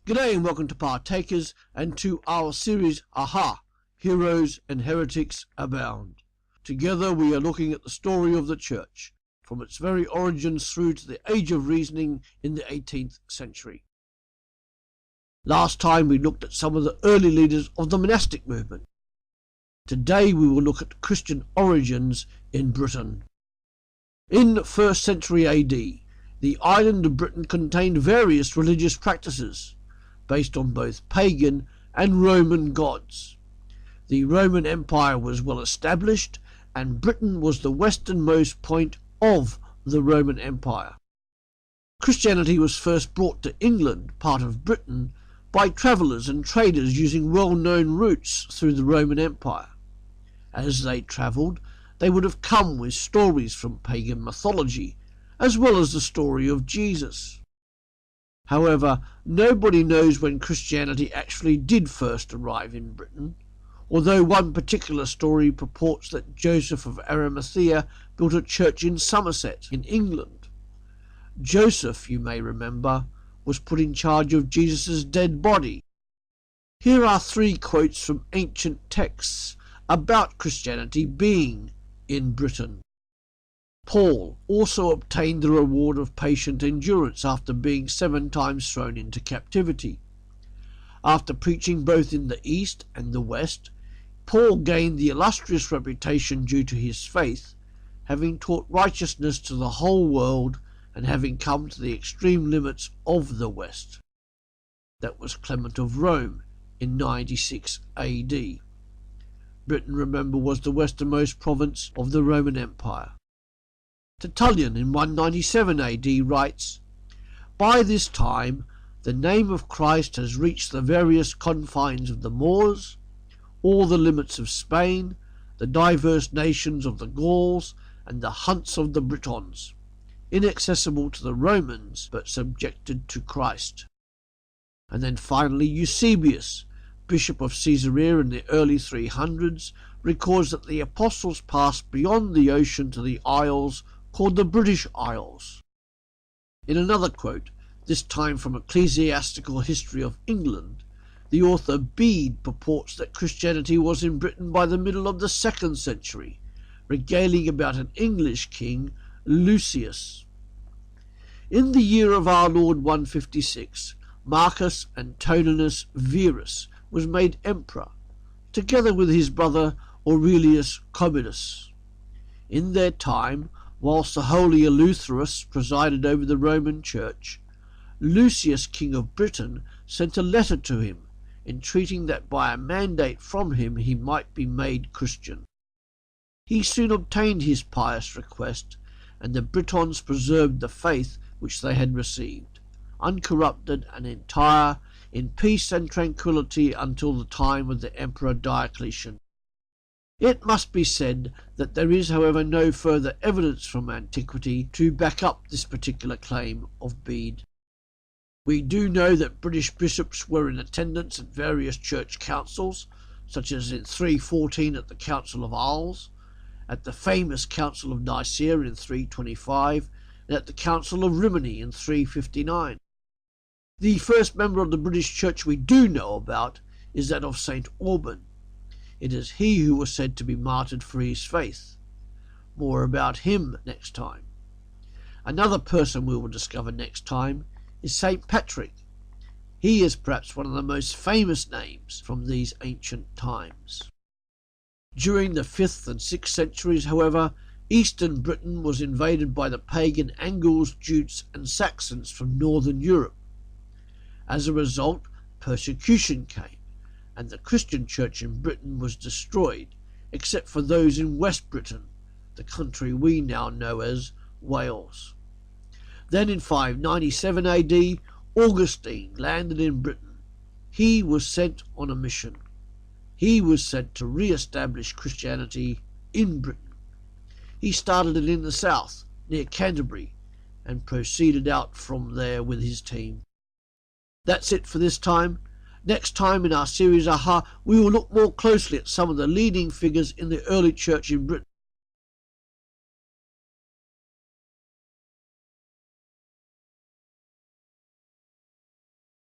G'day and welcome to Partakers and to our series Aha! Heroes and Heretics Abound. Together we are looking at the story of the Church, from its very origins through to the Age of Reasoning in the 18th century. Last time we looked at some of the early leaders of the monastic movement. Today we will look at Christian origins in Britain. In 1st century AD, the island of Britain contained various religious practices, based on both pagan and Roman gods. The Roman Empire was well established, and Britain was the westernmost point of the Roman Empire. Christianity was first brought to England, part of Britain, by travellers and traders using well-known routes through the Roman Empire. As they travelled, they would have come with stories from pagan mythology, as well as the story of Jesus. However, nobody knows when Christianity actually did first arrive in Britain, although one particular story purports that Joseph of Arimathea built a church in Somerset, in England. Joseph, you may remember, was put in charge of Jesus' dead body. Here are 3 quotes from ancient texts about Christianity being in Britain. Paul also obtained the reward of patient endurance after being 7 times thrown into captivity. After preaching both in the East and the West, Paul gained the illustrious reputation due to his faith, having taught righteousness to the whole world and having come to the extreme limits of the West. That was Clement of Rome in 96 AD. Britain, remember, was the westernmost province of the Roman Empire. Tertullian in 197 AD writes, "By this time the name of Christ has reached the various confines of the Moors, all the limits of Spain, the diverse nations of the Gauls, and the hunts of the Britons, inaccessible to the Romans, but subjected to Christ." And then finally Eusebius, Bishop of Caesarea in the early 300s, records that the apostles passed beyond the ocean to the isles called the British Isles. In another quote, this time from Ecclesiastical History of England, the author Bede purports that Christianity was in Britain by the middle of the 2nd century, regaling about an English king, Lucius. In the year of our Lord 156, Marcus Antoninus Verus was made emperor, together with his brother Aurelius Commodus. In their time, whilst the holy Eleutherus presided over the Roman Church, Lucius, king of Britain, sent a letter to him, entreating that by a mandate from him he might be made Christian. He soon obtained his pious request, and the Britons preserved the faith which they had received, uncorrupted and entire, in peace and tranquillity until the time of the Emperor Diocletian. It must be said that there is, however, no further evidence from antiquity to back up this particular claim of Bede. We do know that British bishops were in attendance at various church councils, such as in 314 at the Council of Arles, at the famous Council of Nicaea in 325, and at the Council of Rimini in 359. The first member of the British Church we do know about is that of St. Alban. It is he who was said to be martyred for his faith. More about him next time. Another person we will discover next time is St. Patrick. He is perhaps one of the most famous names from these ancient times. During the 5th and 6th centuries, however, eastern Britain was invaded by the pagan Angles, Jutes and Saxons from northern Europe. As a result, persecution came, and the Christian church in Britain was destroyed, except for those in West Britain, the country we now know as Wales. Then in 597 AD, Augustine landed in Britain. He was sent on a mission. He was sent to re-establish Christianity in Britain. He started it in the south, near Canterbury, and proceeded out from there with his team. That's it for this time. Next time in our series Aha, we will look more closely at some of the leading figures in the early church in Britain.